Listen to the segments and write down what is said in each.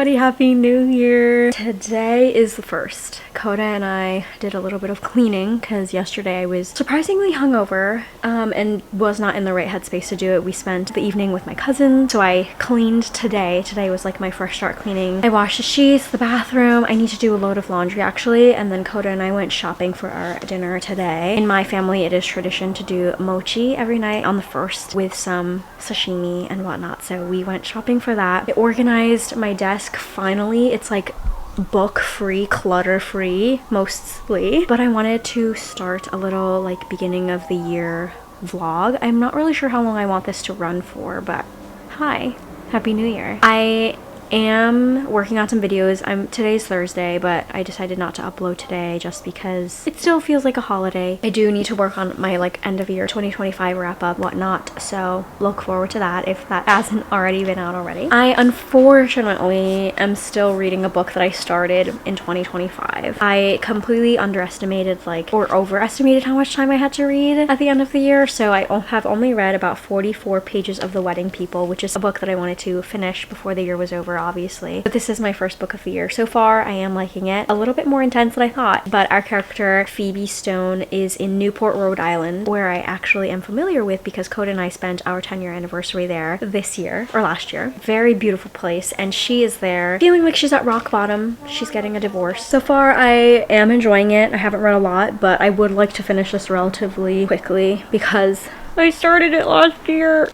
everybody, happy new year. Today is the first. Coda and I did a little bit of cleaning because yesterday I was surprisingly hungover and was not in the right headspace to do it. We spent the evening with my cousin, so I cleaned today. Today was like my fresh start cleaning. I washed the sheets, the bathroom. I need to do a load of laundry actually, and then Coda and I went shopping for our dinner today. In my family, it is tradition to do mochi every night on the first with some sashimi and whatnot, so we went shopping for that. I organized my desk finally. It's like book free, clutter free mostly, but I wanted to start a little like beginning of the year vlog. I'm not really sure how long I want this to run for, but hi, happy new year. I am working on some videos. Today's Thursday, but I decided not to upload today just because it still feels like a holiday. I do need to work on my like end of year 2025 wrap up, whatnot, so look forward to that if that hasn't already been out already. I unfortunately am still reading a book that I started in 2025. I completely underestimated or overestimated how much time I had to read at the end of the year, so I have only read about 44 pages of The Wedding People, which is a book that I wanted to finish before the year was over, obviously. But this is my first book of the year. So far, I am liking it. A little bit more intense than I thought, but our character, Phoebe Stone, is in Newport, Rhode Island, where I actually am familiar with because Coda and I spent our 10-year anniversary there this year, or last year. Very beautiful place, and she is there feeling like she's at rock bottom. She's getting a divorce. So far, I am enjoying it. I haven't read a lot, but I would like to finish this relatively quickly because I started it last year.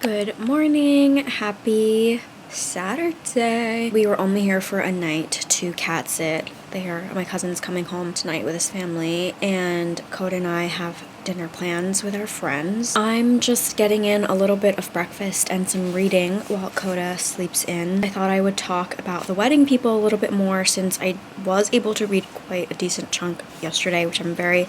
Good morning, happy Saturday. We were only here for a night to cat sit. My cousin's coming home tonight with his family, and Coda and I have dinner plans with our friends. I'm just getting in a little bit of breakfast and some reading while Coda sleeps in. I thought I would talk about The Wedding People a little bit more since I was able to read quite a decent chunk yesterday, which I'm very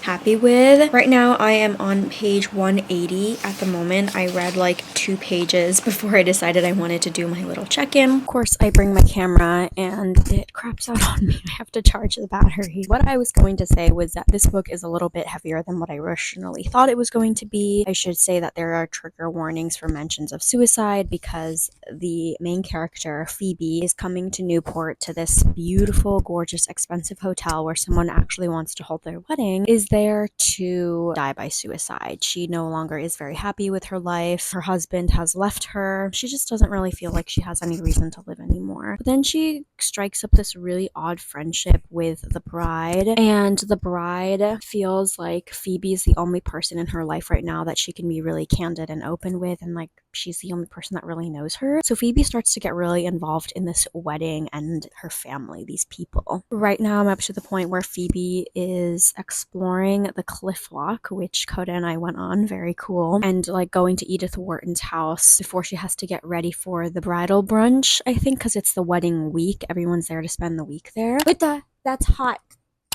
happy with. Right now I am on page 180 at the moment. I read like 2 pages before I decided I wanted to do my little check-in. Of course, I bring my camera and it craps out on me. I have to charge the battery. What I was going to say was that this book is a little bit heavier than what I originally thought it was going to be. I should say that there are trigger warnings for mentions of suicide because the main character, Phoebe, is coming to Newport to this beautiful, gorgeous, expensive hotel where someone actually wants to hold their wedding, is there to die by suicide. She no longer is very happy with her life. Her husband has left her. She just doesn't really feel like she has any reason to live anymore. But then she strikes up this really odd friendship with the bride, and the bride feels like Phoebe is the only person in her life right now that she can be really candid and open with, and like she's the only person that really knows her. So Phoebe starts to get really involved in this wedding and her family, these people. Right now I'm up to the point where Phoebe is exploring the cliff walk, which Coda and I went on, very cool, and like going to Edith Wharton's house before she has to get ready for the bridal brunch, I think, because it's the wedding week. Everyone's there to spend the week there. That's hot.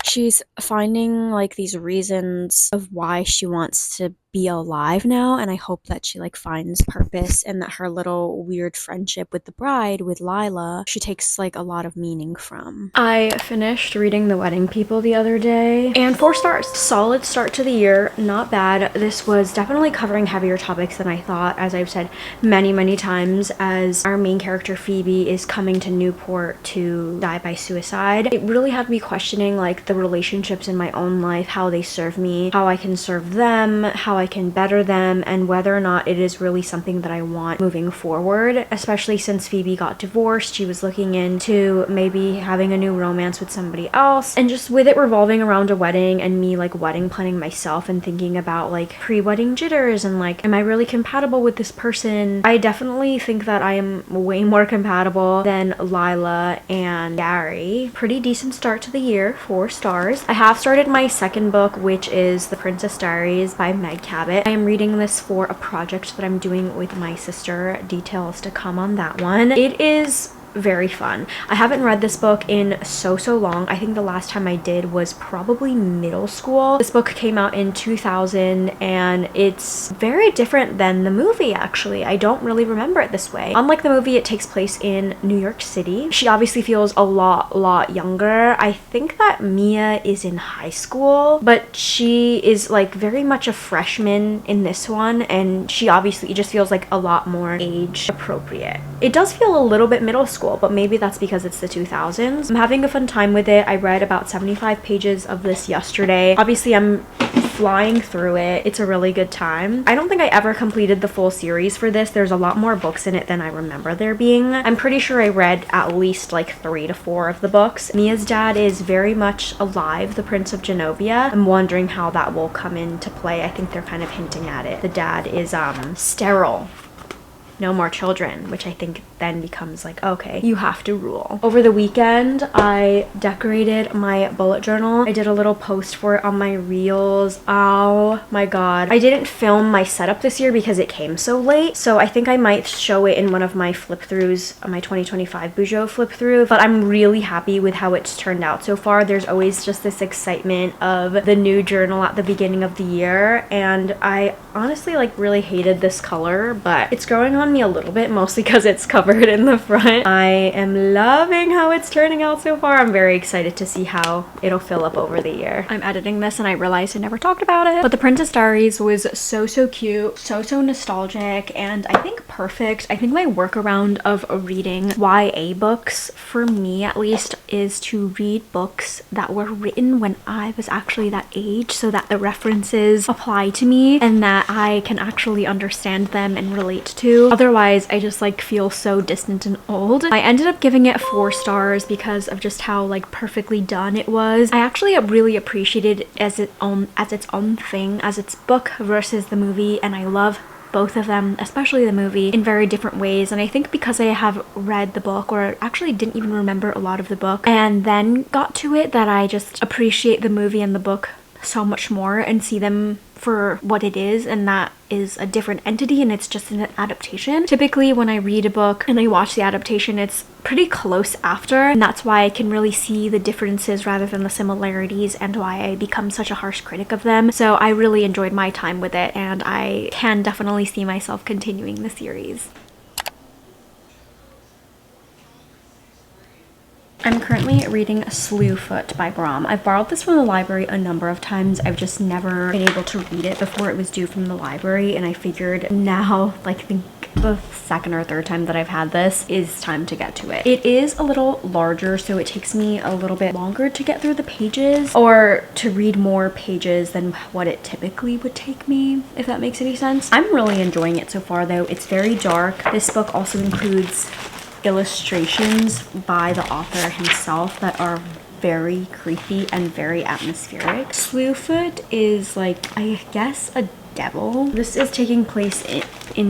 She's finding like these reasons of why she wants to be alive now, and I hope that she like finds purpose and that her little weird friendship with the bride, with Lila, she takes like a lot of meaning from. I finished reading The Wedding People the other day, and 4 stars. Solid start to the year, not bad. This was definitely covering heavier topics than I thought, as I've said many times, as our main character Phoebe is coming to Newport to die by suicide. It really had me questioning like the relationships in my own life, how they serve me, how I can serve them, how I can better them, and whether or not it is really something that I want moving forward, especially since Phoebe got divorced. She was looking into maybe having a new romance with somebody else, and just with it revolving around a wedding and me like wedding planning myself and thinking about like pre-wedding jitters and like, am I really compatible with this person? I definitely think that I am way more compatible than Lila and Gary. Pretty decent start to the year, 4 stars. I have started my second book, which is The Princess Diaries by Meg Cabot. I am reading this for a project that I'm doing with my sister. Details to come on that one. It is very fun. I haven't read this book in so long. I think the last time I did was probably middle school. This book came out in 2000 and it's very different than the movie actually. I don't really remember it this way. Unlike the movie, it takes place in New York City. She obviously feels a lot younger. I think that Mia is in high school, but she is like very much a freshman in this one, and she obviously just feels like a lot more age appropriate. It does feel a little bit middle school, but maybe that's because it's the 2000s. I'm having a fun time with it. I read about 75 pages of this yesterday. Obviously, I'm flying through it. It's a really good time. I don't think I ever completed the full series for this. There's a lot more books in it than I remember there being. I'm pretty sure I read at least like 3 to 4 of the books. Mia's dad is very much alive, the Prince of Genovia. I'm wondering how that will come into play. I think they're kind of hinting at it. The dad is sterile. No more children, which I think then becomes like, okay, you have to rule. Over the weekend, I decorated my bullet journal. I did a little post for it on my reels. Oh my god. I didn't film my setup this year because it came so late, so I think I might show it in one of my flip throughs, my 2025 Bujo flip through, but I'm really happy with how it's turned out so far. There's always just this excitement of the new journal at the beginning of the year, and I honestly like really hated this color, but it's growing on me a little bit, mostly because it's covered in the front. I am loving how it's turning out so far. I'm very excited to see how it'll fill up over the year. I'm editing this and I realized I never talked about it, but the Princess Diaries was so cute, so nostalgic, and I think perfect. I think my workaround of reading YA books, for me at least, is to read books that were written when I was actually that age, so that the references apply to me and that I can actually understand them and relate to. Otherwise, I just like feel so distant and old. I ended up giving it 4 stars because of just how like perfectly done it was. I actually really appreciated it as its own thing, as its book versus the movie, and I love both of them, especially the movie, in very different ways. And I think because I have read the book, or actually didn't even remember a lot of the book, and then got to it, that I just appreciate the movie and the book so much more and see them for what it is, and that is a different entity and it's just an adaptation. Typically when I read a book and I watch the adaptation, it's pretty close after, and that's why I can really see the differences rather than the similarities, and why I become such a harsh critic of them. So I really enjoyed my time with it, and I can definitely see myself continuing the series. I'm currently reading Slewfoot by Brom. I've borrowed this from the library a number of times. I've just never been able to read it before it was due from the library, and I figured now, like, I think the second or third time that I've had this, is time to get to it. It is a little larger, so it takes me a little bit longer to get through the pages, or to read more pages than what it typically would take me, if that makes any sense. I'm really enjoying it so far though. It's very dark. This book also includes illustrations by the author himself that are very creepy and very atmospheric. Slewfoot is like, I guess, a devil. This is taking place in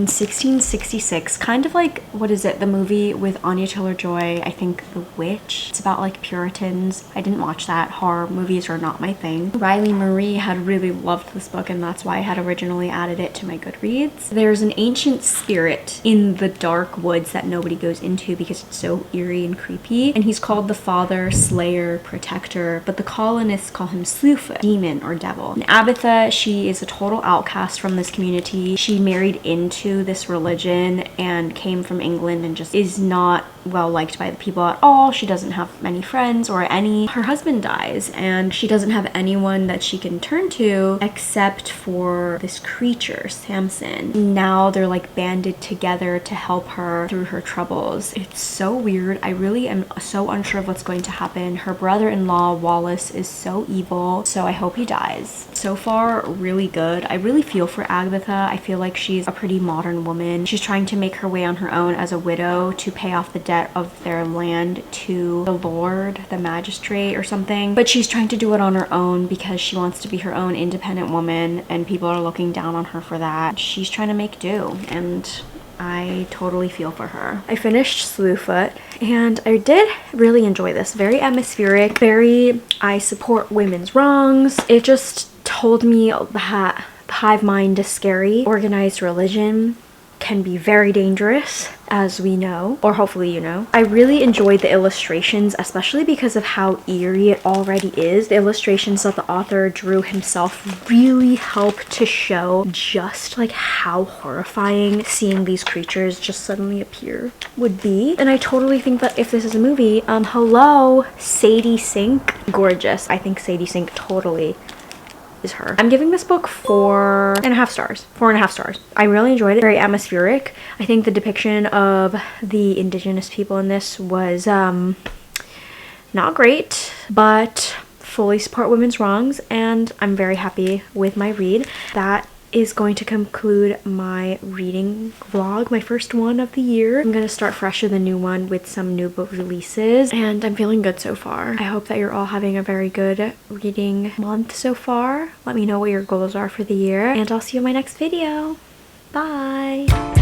1666, kind of like, what is it, the movie with Anya Taylor-Joy, I think, The Witch. It's about like Puritans. I didn't watch that. Horror movies are not my thing. Riley Marie had really loved this book, and that's why I had originally added it to my Goodreads. There's an ancient spirit in the dark woods that nobody goes into because it's so eerie and creepy, and he's called the Father, Slayer, Protector, but the colonists call him Slewfoot, demon or devil. And Abatha, she is a total outcast from this community. She married into this religion and came from England and just is not well liked by the people at all. She doesn't have many friends or any. Her husband dies and she doesn't have anyone that she can turn to except for this creature, Samson. Now they're like banded together to help her through her troubles. It's so weird. I really am so unsure of what's going to happen. Her brother-in-law, Wallace, is so evil, so I hope he dies. So far, really good. I really feel for Agatha. I feel like she's a pretty modern woman. She's trying to make her way on her own as a widow to pay off the debt of their land to the Lord, the magistrate or something. But she's trying to do it on her own because she wants to be her own independent woman, and people are looking down on her for that. She's trying to make do, and I totally feel for her. I finished Slewfoot and I did really enjoy this. Very atmospheric, very I support women's wrongs. It just told me that the hive mind is scary. Organized religion can be very dangerous, as we know, or hopefully you know. I really enjoyed the illustrations, especially because of how eerie it already is. The illustrations that the author drew himself really help to show just like how horrifying seeing these creatures just suddenly appear would be. And I totally think that if this is a movie, hello, Sadie Sink, gorgeous. I think Sadie Sink totally is her. I'm giving this book 4.5 stars. 4.5 stars. I really enjoyed it. Very atmospheric. I think the depiction of the indigenous people in this was not great, but fully support women's wrongs, and I'm very happy with my read. That is going to conclude my reading vlog, my first one of the year. I'm gonna start fresh with a new one with some new book releases, and I'm feeling good so far. I hope that you're all having a very good reading month so far. Let me know what your goals are for the year, and I'll see you in my next video. Bye!